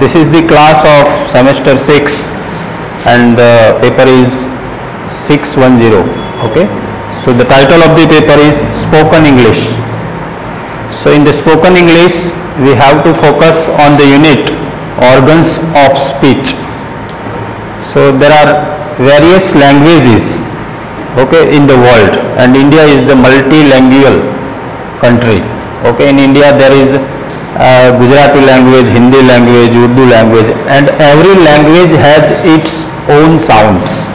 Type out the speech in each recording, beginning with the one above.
This is the class of semester 6 and the paper is 610. Okay. So the title of the paper is Spoken English. So in the Spoken English we have to focus on the unit organs of speech. So there are various languages, okay, in the world, and India is the multilingual country. Okay, in India there is Gujarati language, Hindi language, Urdu language, and every language has its own sounds.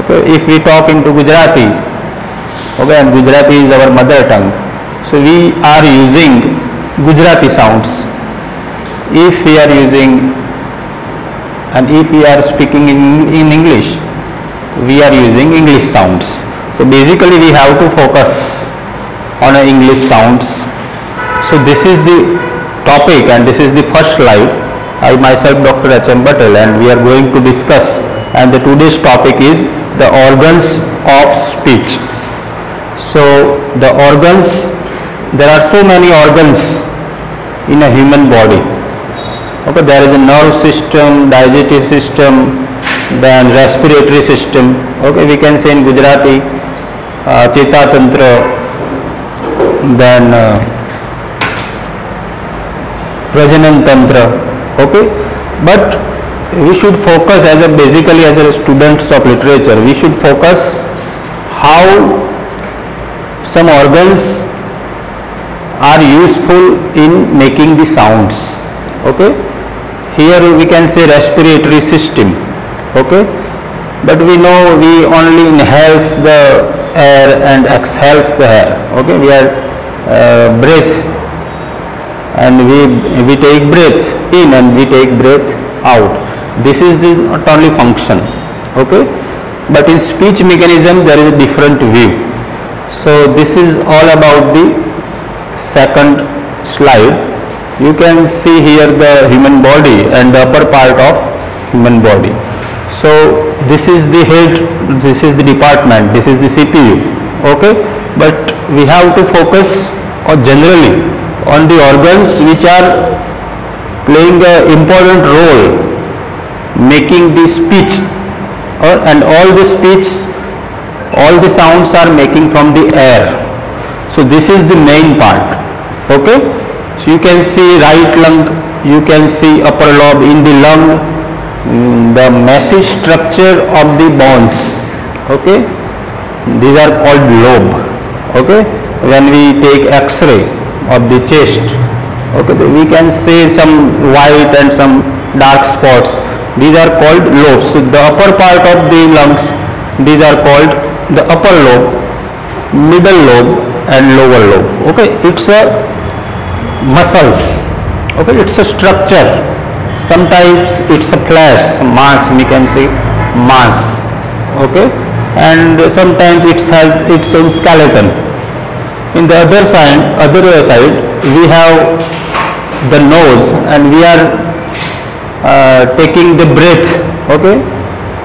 Okay, if we talk into Gujarati, okay, and Gujarati is our mother tongue, so we are using Gujarati sounds. If we are using and if we are speaking in English, we are using English sounds. So basically we have to focus on English sounds. So this is the topic and this is the first slide. I myself Dr. H.M. Patel, and we are going to discuss, and the today's topic is the organs of speech. So the organs, there are so many organs in a human body. Okay, there is a nerve system, digestive system, then respiratory system. Okay, we can say in Gujarati Cheta Tantra, then Prajanan Tantra. Okay, but we should focus basically as a students of literature, we should focus how some organs are useful in making the sounds. Okay, here we can say respiratory system. Okay, but we know we only inhales the air and exhales the air. Okay, we are breath, and we take breath in and we take breath out. This is the not only function. Okay, but in speech mechanism there is a different view. So this is all about the second slide. You can see here the human body and the upper part of human body. So this is the head, this is the department, this is the CPU. Okay, but we have to focus generally on the organs which are playing an important role making the speech, and all the speech, all the sounds are making from the air. So this is the main part. Okay, so you can see right lung, you can see upper lobe. In the lung, the massive structure of the bones. Okay, these are called lobe. Okay, when we take X-ray of the chest, okay, we can see some white and some dark spots. These are called lobes. So the upper part of the lungs, these are called the upper lobe, middle lobe, and lower lobe. Okay, it's a muscles. Okay, it's a structure. Sometimes it's a flesh, mass, we can say mass. Okay, and sometimes it has its own skeleton. In the other side we have the nose, and we are taking the breath, okay,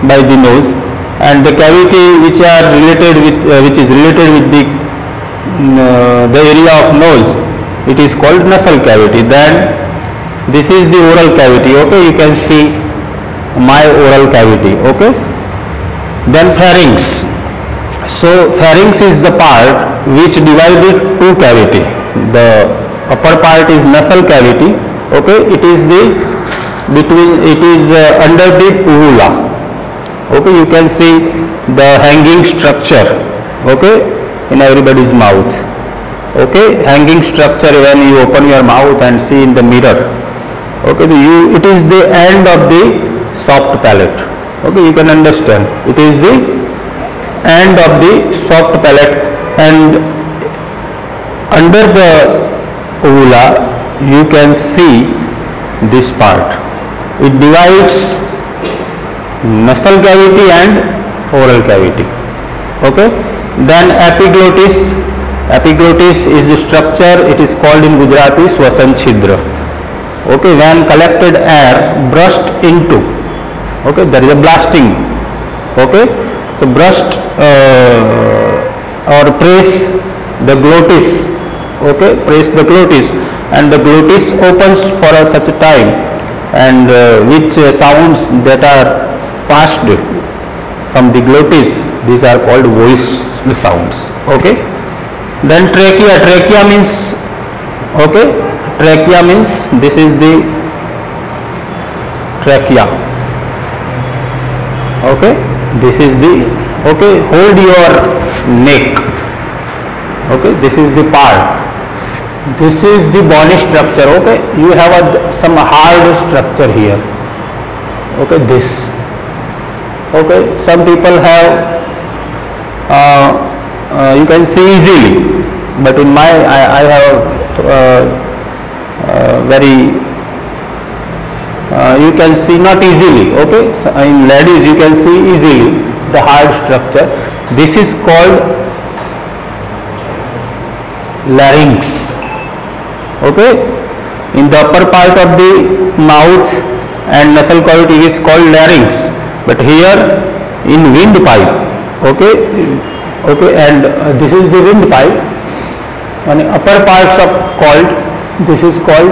by the nose, and the cavity which is related with the area of nose, it is called nasal cavity. Then this is the oral cavity. Okay, you can see my oral cavity. Okay, then pharynx. So pharynx is the part which divided two cavity. The upper part is nasal cavity. Okay, it is under the uvula. Okay, you can see the hanging structure. Okay, in everybody's mouth. Okay, hanging structure when you open your mouth and see in the mirror. Okay, it is the end of the soft palate. Okay, you can understand. It is the end of the soft palate, and under the uvula you can see this part. It divides nasal cavity and oral cavity. Okay, then epiglottis. Epiglottis is the structure. It is called in Gujarati Swasan Chhidra. Okay, when collected air burst into, okay, there is a blasting. Okay, so burst or press the glottis. Okay, press the glottis, and the glottis opens for such a time and which sounds that are passed from the glottis, these are called voice sounds. Okay. Then trachea means, okay, trachea means this is the trachea. Okay, this is the, okay, hold your neck. Okay, this is the part. This is the bony structure. Okay, you have some hard structure here. Okay, this. Okay, some people have you can see easily, but in my I have very you can see not easily. Okay, so in ladies you can see easily the hard structure. This is called larynx. Okay, in the upper part of the mouth and nasal cavity is called larynx, but here in windpipe. Okay, okay, and this is the windpipe, and upper parts of called, this is called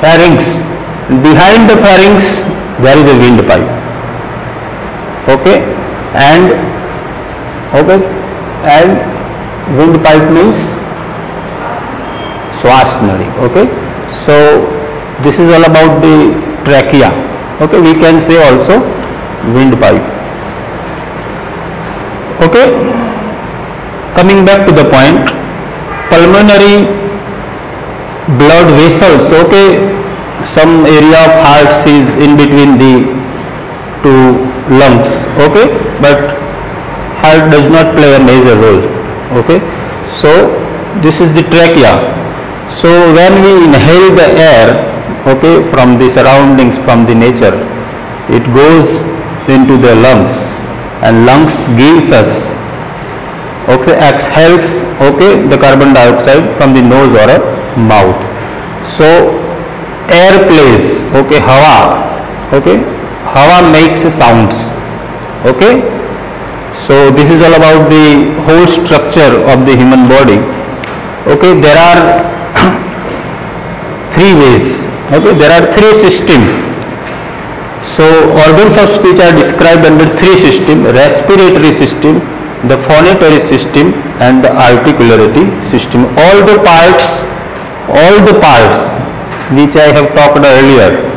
pharynx. Behind the pharynx there is a windpipe. Okay, and okay, and windpipe means Swas nadi. Okay, so this is all about the trachea. Okay, we can say also windpipe. Okay, coming back to the point, pulmonary blood vessels. Okay, some area of heart is in between the two lungs. Okay, but heart does not play a major role. Okay, so this is the trachea. So when we inhale the air, okay, from the surroundings, from the nature, it goes into the lungs, and lungs gives us, okay, exhales, okay, the carbon dioxide from the nose or a mouth. So air plays, okay, hawa, okay, hawa makes sounds. Okay, so this is all about the whole structure of the human body. Okay, there are three ways. Okay, there are three systems. So organs of speech are described under three systems: respiratory system, the phonatory system, and the articulatory system. All the parts which I have talked earlier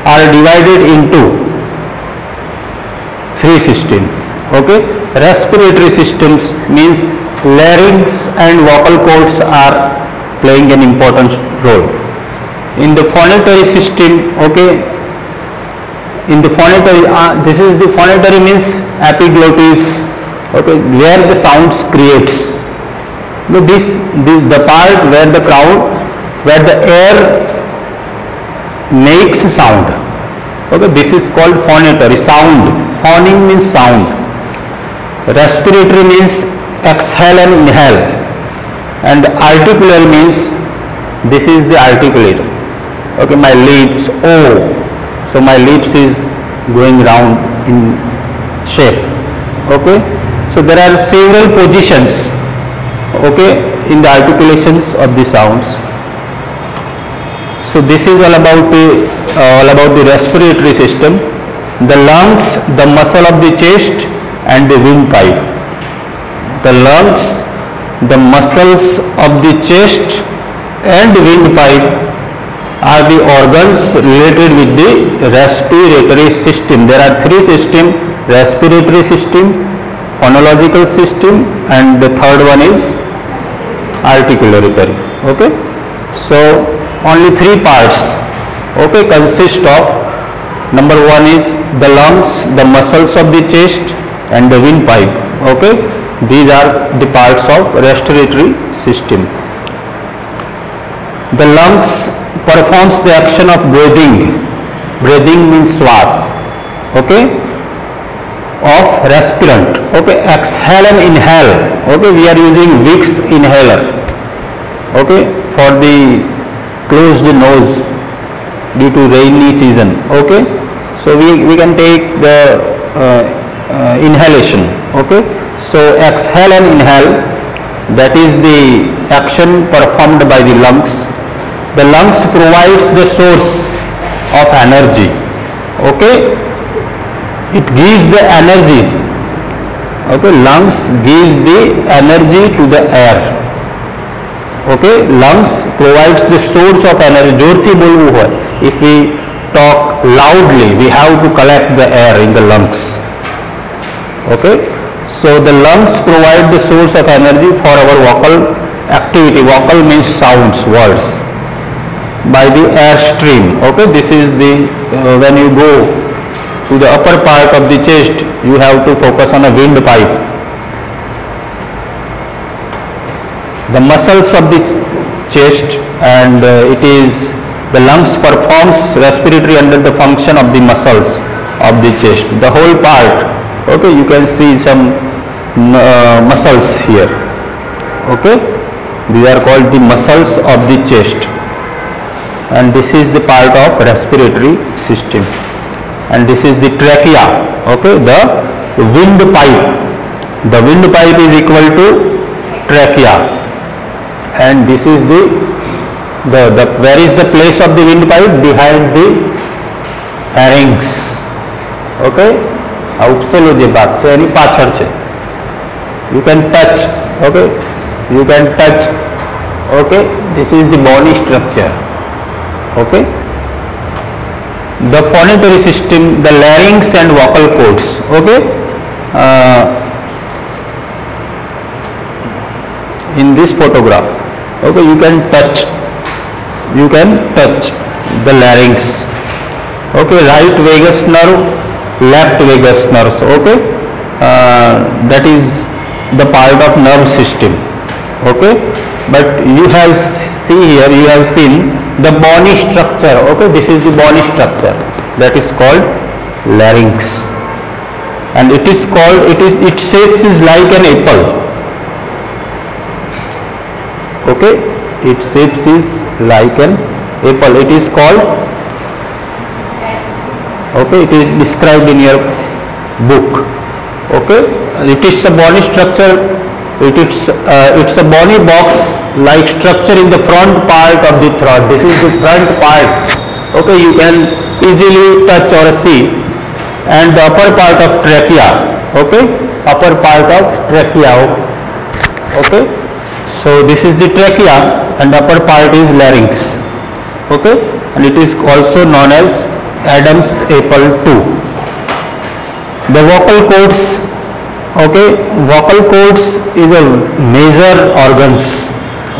are divided into three systems. Okay, respiratory systems means larynx and vocal cords are playing an important role. In the phonatory system, okay, in the phonatory, this is the phonatory means epiglottis, okay, where the sounds creates. This the part where the crowd, where the air makes sound. Okay, this is called phonatory, sound. Phoning means sound. Respiratory means exhale and inhale, and articular means this is the articulator. Okay, my lips, oh, so my lips is going round in shape. Okay, so there are several positions, okay, in the articulations of the sounds. So this is all about the respiratory system, the lungs, the muscle of the chest, and the windpipe. The lungs, the muscles of the chest, and the windpipe are the organs related with the respiratory system. There are three systems: respiratory system, phonological system, and the third one is articulatory. Okay, so only three parts, okay, consist of, number one is the lungs, the muscles of the chest, and the windpipe. Okay, these are the parts of respiratory system. The lungs performs the action of breathing. Breathing means swas. Okay, of respirant. Okay, exhale and inhale. Okay, we are using Vicks inhaler. Okay, for the closed nose due to rainy season. Okay, so we can take the inhalation. Okay, so exhale and inhale, that is the action performed by the lungs. The lungs provides the source of energy. Okay, it gives the energies. Okay, lungs gives the energy to the air. Okay, lungs provides the source of energy. जोरથી बोलવું હોય, if we talk loudly, we have to collect the air in the lungs. Okay, so the lungs provide the source of energy for our vocal activity. Vocal means sounds, words, by the air stream. Okay, this is the when you go to the upper part of the chest, you have to focus on a windpipe. The muscles of the chest, and it is the lungs performs respiratory under the function of the muscles of the chest. The whole part. Okay, you can see some muscles here. Okay, these are called the muscles of the chest, and this is the part of respiratory system, and this is the trachea. Okay, the windpipe. The windpipe is equal to trachea, and this is the where is the place of the windpipe? Behind the pharynx. Okay, આ ઉપસેલો જે ભાગ છે એની પાછળ છે. You can touch. Okay, you can touch. Okay, this is the bony structure. Okay, the phonatory system, the larynx and vocal cords. Okay, in this photograph. Okay, you can touch the larynx. Okay, right vagus nerve, left vagus nerve. Okay, that is the part of nerve system. Okay, but you have seen the bony structure. Okay, this is the bony structure that is called larynx, and its shape is like an apple. Okay, its shape is like an apple. It is called. Okay, it is described in your book. Okay, it is a bony structure. It's a bony box like structure in the front part of the throat. This is the front part. Okay, you can easily touch or see. And the upper part of trachea. Okay, upper part of trachea. Okay, so this is the trachea, and upper part is larynx. Okay, and it is also known as Adam's apple too. The vocal cords. Okay, vocal cords is a major organs.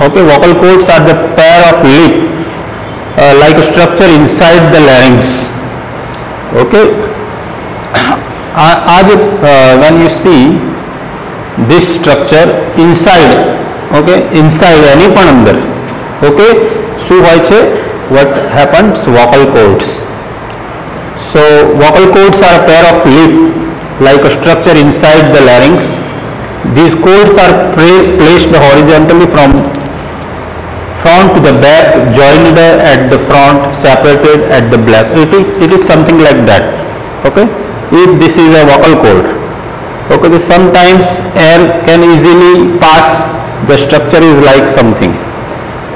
Okay, vocal cords are the pair of lip like a structure inside the larynx. Okay, when you see this structure inside, okay, inside any પણ અંદર, okay, શું હોય છે? What happens? Vocal cords. So vocal cords are a pair of lip like a structure inside the larynx. These cords are placed horizontally from front to the back, joined at the front, separated at the back. It is something like that. Okay, if this is a vocal cord. Okay, sometimes air can easily pass. The structure is like something,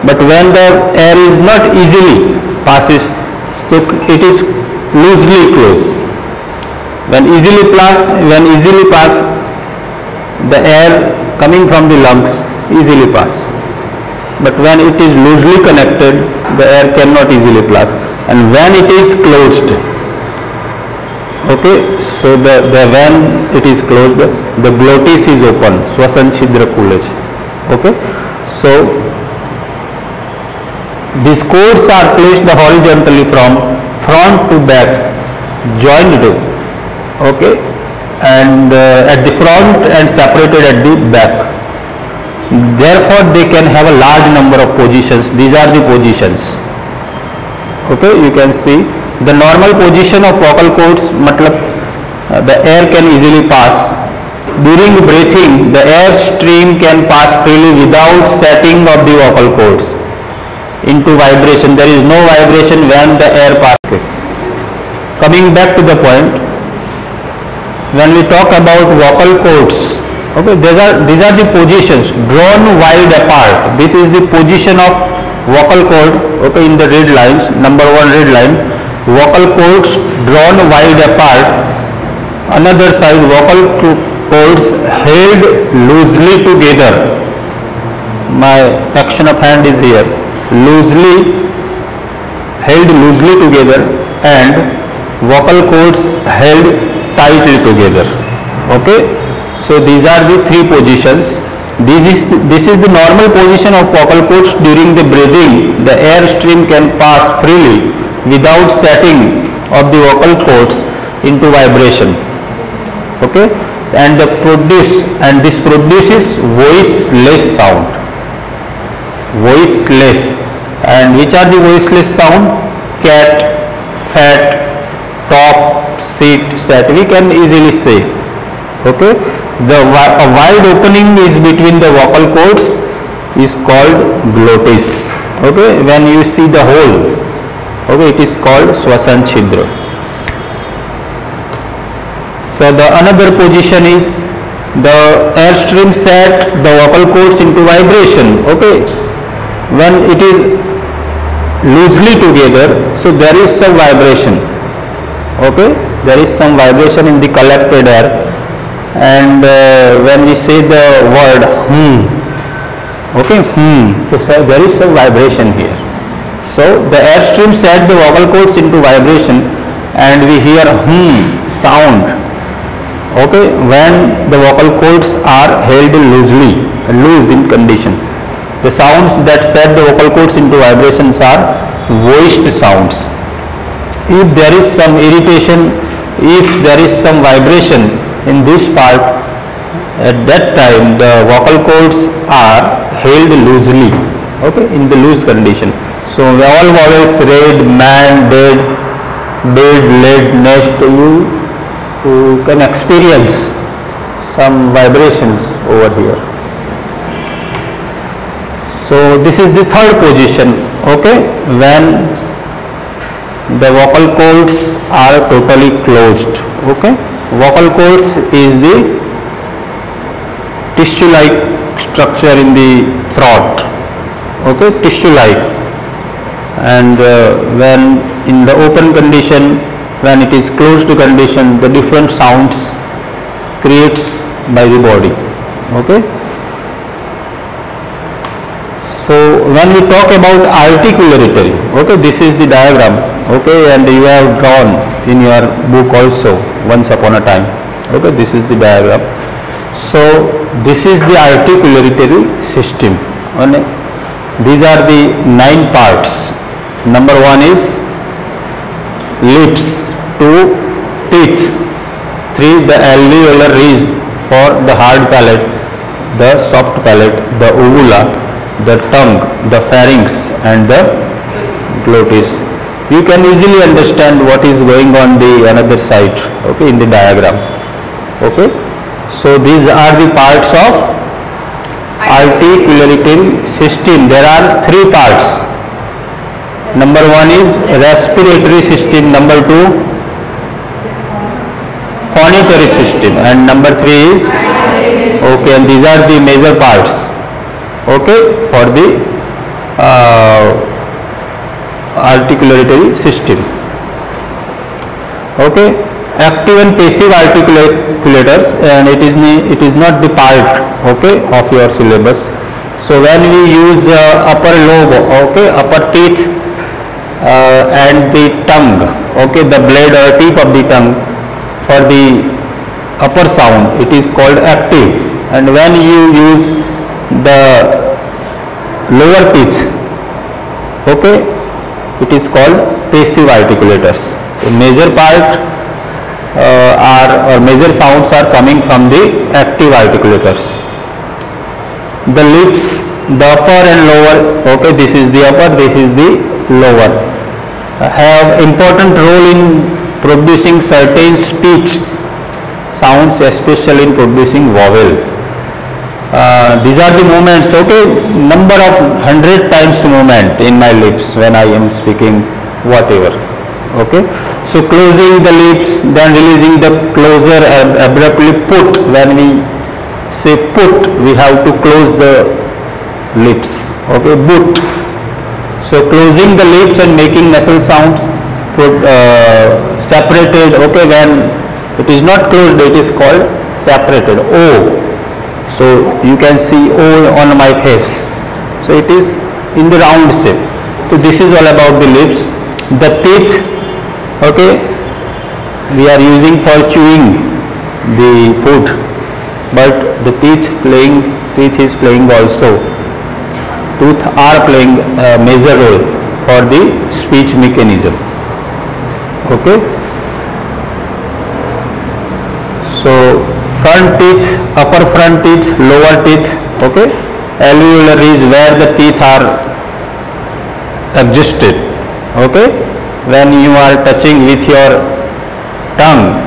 but when the air is not easily passes, so it is loosely closed. When easily pass, the air coming from the lungs easily pass. But when it is loosely connected, the air cannot easily pass. And when it is closed, okay, so when it is closed, the glottis is open. Swasan chidra khule chhe. Okay, so these cords are placed horizontally from front to back, joined. Okay, and at the front and separated at the back. Therefore, they can have a large number of positions. These are the positions. Okay, you can see the normal position of vocal cords. Matlab, the air can easily pass. During breathing, the air stream can pass freely without setting of the vocal cords into vibration. There is no vibration when the air passes. Coming back to the point, when we talk about vocal cords, okay, these are the positions drawn wide apart. This is the position of vocal cord. Okay, in the red lines, number 1 red line, vocal cords drawn wide apart. Another side, vocal cords held loosely together. My action of hand is here. Held loosely together, and vocal cords held tightly together. Okay, so these are the three positions. This is the normal position of vocal cords during the breathing. The air stream can pass freely without setting of the vocal cords into vibration. Okay, and this produces voiceless sound. Voiceless. And which are the voiceless sound? Cat, fat, top, sit, sat. We can easily say. Okay, a wide opening is between the vocal cords is called glottis. Okay, when you see the hole, okay, it is called swasan chhidra. So the another position is the airstream set the vocal cords into vibration. Okay, when it is loosely together, so there is some vibration. Okay, there is some vibration in the collected air, and when we say the word okay, so there is some vibration here. So the airstream set the vocal cords into vibration, and we hear sound. Okay, when the vocal cords are held loose in condition. The sounds that set the vocal cords into vibrations are voiced sounds. If there is some irritation, if there is some vibration in this part, at that time the vocal cords are held loosely, okay, in the loose condition. So all vowels, red, man, bed, led, nest, you can experience some vibrations over here. So this is the third position, okay, when the vocal cords are totally closed. Okay, vocal cords is the tissue-like structure in the throat. Okay, tissue-like, and when in the open condition, when it is closed condition, the different sounds creates by the body. Okay. So when we talk about articulatory, okay, this is the diagram, okay, and you have drawn in your book also once upon a time. Okay, this is the diagram. So this is the articulatory system. And these are the 9 parts. Number 1 is lips, 2 teeth, 3 the alveolar ridge for the hard palate, the soft palate, the uvula, the tongue, the pharynx, and the glottis. You can easily understand what is going on the another side, okay, in the diagram. Okay, so these are the parts of articulatory system. There are 3 parts. Number 1 is respiratory system, number 2 phonatory system, and number 3 is okay, and these are the major parts, okay, for the articulatory system. Okay, active and passive articulators, and it is not the part, okay, of your syllabus. So when we use upper lobe, okay, upper teeth and the tongue, okay, the blade or tip of the tongue for the upper sound, it is called active, and when you use the lower teeth, okay, it is called passive articulators. The major part major sounds are coming from the active articulators. The lips, the upper and lower, okay, this is the upper, this is the lower, have important role in producing certain speech sounds, especially in producing vowel. These are the movements, okay, number of 100 times movement in my lips when I am speaking whatever. Okay, so closing the lips, then releasing the closer, abruptly put. When we say put, we have to close the lips. Okay, put. So closing the lips and making nasal sounds, separated. Okay, when it is not closed, it is called separated. O. So you can see O on my face. So it is in the round shape. So this is all about the lips. The teeth. Okay, we are using for chewing the food, but the teeth is playing also. Tooth are playing a major role for the speech mechanism. Okay. So front teeth, upper front teeth, lower teeth. Okay. Alveolar is where the teeth are adjusted. Okay. When you are touching with your tongue,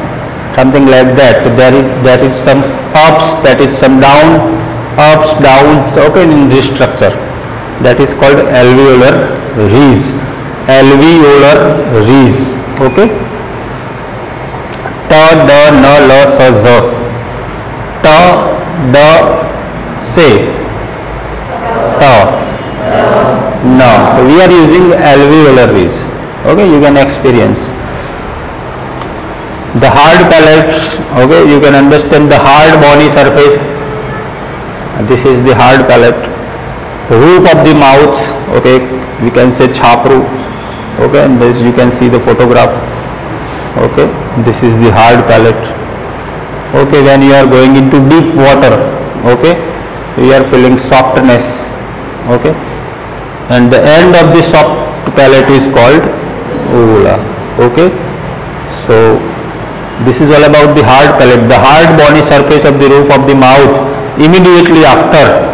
something like that, there is some ups, that is some down, ups, downs. Okay, in this structure. That is called alveolar ridge. Alveolar ridge. Okay. Ta, da, na, la, sa, za. Ta, da, say. Ta. Na. We are using alveolar ridge. Okay, you can experience. The hard palates. Okay, you can understand the hard bony surface. This is the hard palate. Roof of the mouth. Okay, we can say chapru. Okay, and this you can see the photograph. Okay, this is the hard palate. Okay, when you are going into deep water, okay, we are feeling softness. Okay, and the end of the soft palate is called uvula. Okay, so this is all about the hard palate, the hard bony surface of the roof of the mouth immediately after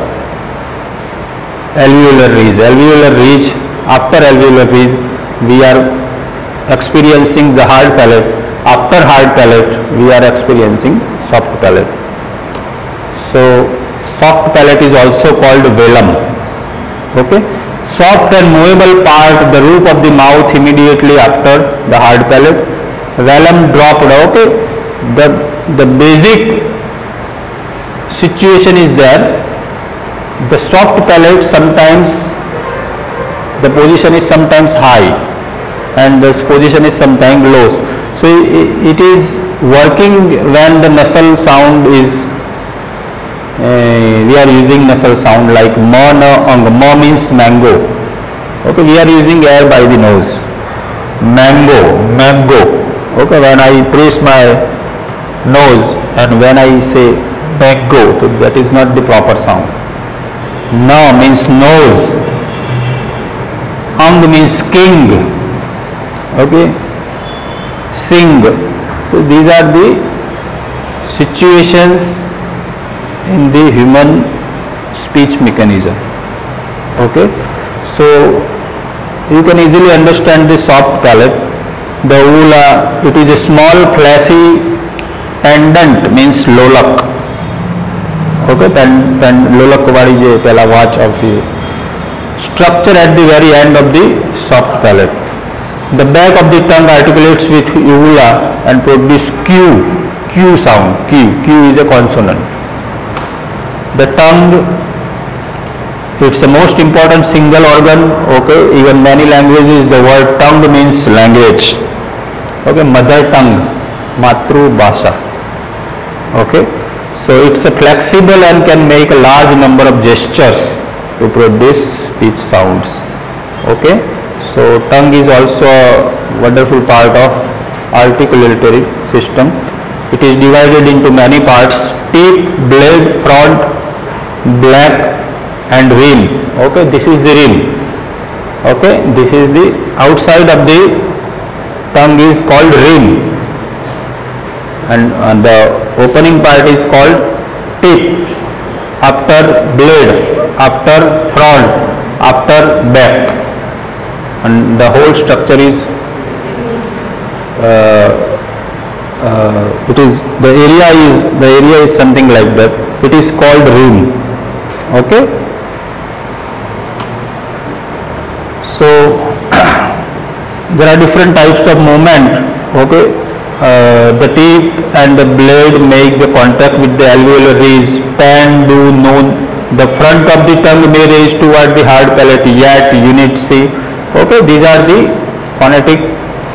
alveolar ridge. Alveolar ridge, after alveolar ridge, we are experiencing the hard palate. After hard palate, we are experiencing soft palate. So soft palate is also called velum. Okay, soft and movable part, the roof of the mouth immediately after the hard palate. Velum dropped. Okay, the basic situation is there. The soft palate, sometimes the position is sometimes high and the position is sometimes low. So it is working when the nasal sound is, we are using nasal sound like ma, na, ang. Ma means mango. Okay, we are using air by the nose. Mango, mango. Okay, when I press my nose and when I say mango, so that is not the proper sound. Na means nose. Ang means king. Okay, sing. So these are the situations in the human speech mechanism. Okay, so you can easily understand the soft palate. The uvula, it is a small fleshy pendant, means lolak. Okay, lolak wadi je pehla watch of the structure at the very end of the soft palate. The back of the tongue articulates with uvula and produce Q sound. Q is a consonant. The tongue, it's the most important single organ. Okay, even many languages the word tongue means language. Okay, mother tongue, matru bhasha. Okay, so it's a flexible and can make a large number of gestures to produce speech sounds. Okay, so tongue is also a wonderful part of articulatory system. It is divided into many parts: tip, blade, front, black and rim. Okay, this is the rim. Okay, this is the outside of the tongue is called rim, and the opening part is called tip. After blade, after front, after back, and the whole structure is the area is something like that. It is called rim. Okay, so there are different types of movement. Okay, the tip and the blade make the contact with the alveolar ridge. Tan, do, noon. The front of the tongue may raise toward the hard palate. Yet, unit, see. Okay, these are the phonetic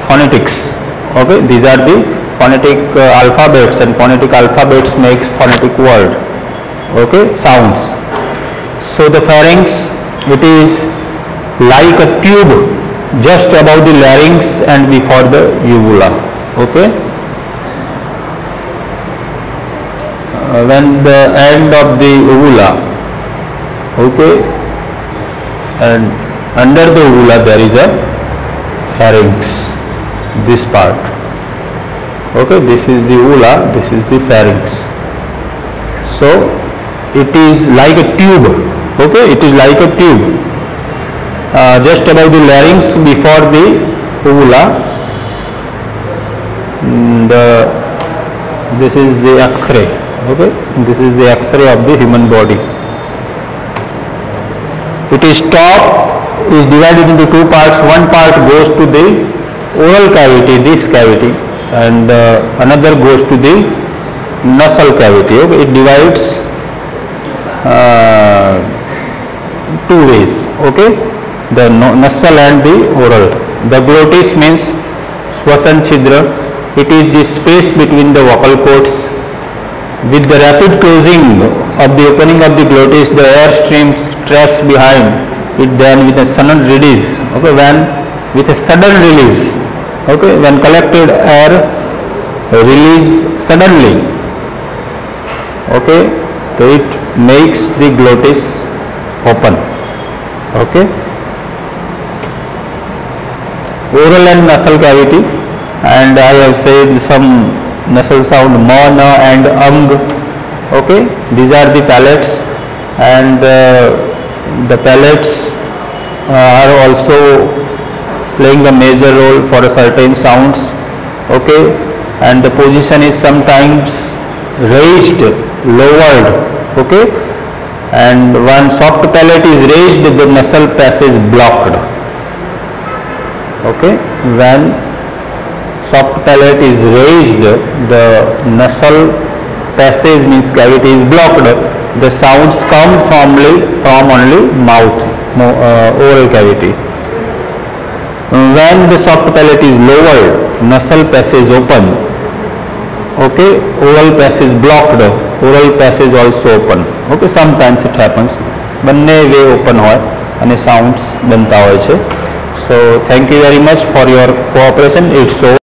phonetics. Okay, these are the phonetic alphabets, and phonetic alphabets makes phonetic word. Okay, sounds. So the pharynx, it is like a tube just above the larynx and before the uvula. Okay, when the end of the uvula, okay, and under the uvula there is a pharynx, this part. Okay, this is the uvula, this is the pharynx. So it is like a tube. Okay, it is like a tube just above the larynx before the uvula. This is the X-ray. Okay, this is the X-ray of the human body. It is top is divided into two parts. One part goes to the oral cavity, this cavity, and another goes to the nasal cavity. Okay, it divides two ways. Okay, the nasal and the oral. The glottis means Swasan Chidra. It is the space between the vocal cords. With the rapid closing of the opening of the glottis, the air streams traps behind it. Then with a sudden release. Okay, with a sudden release. Okay, when collected air release suddenly. Okay, so it makes the glottis open. Okay, oral and nasal cavity, and I have said some nasal sound ma, na and ang. Okay, these are the palates, and the palates are also playing a major role for certain sounds. Okay, and the position is sometimes raised, lowered. Okay, and when soft palate is raised, the nasal passage blocked. Okay, when soft palate is raised, the nasal passage means cavity is blocked. The sounds come from only mouth, oral cavity. When the soft palate is lowered, nasal passage open. Okay, oral passage blocked, oral passage also open. Okay, sometimes it happens. બંને way open હોય અને sounds બનતા હોય છે. So thank you very much for your cooperation. It's over.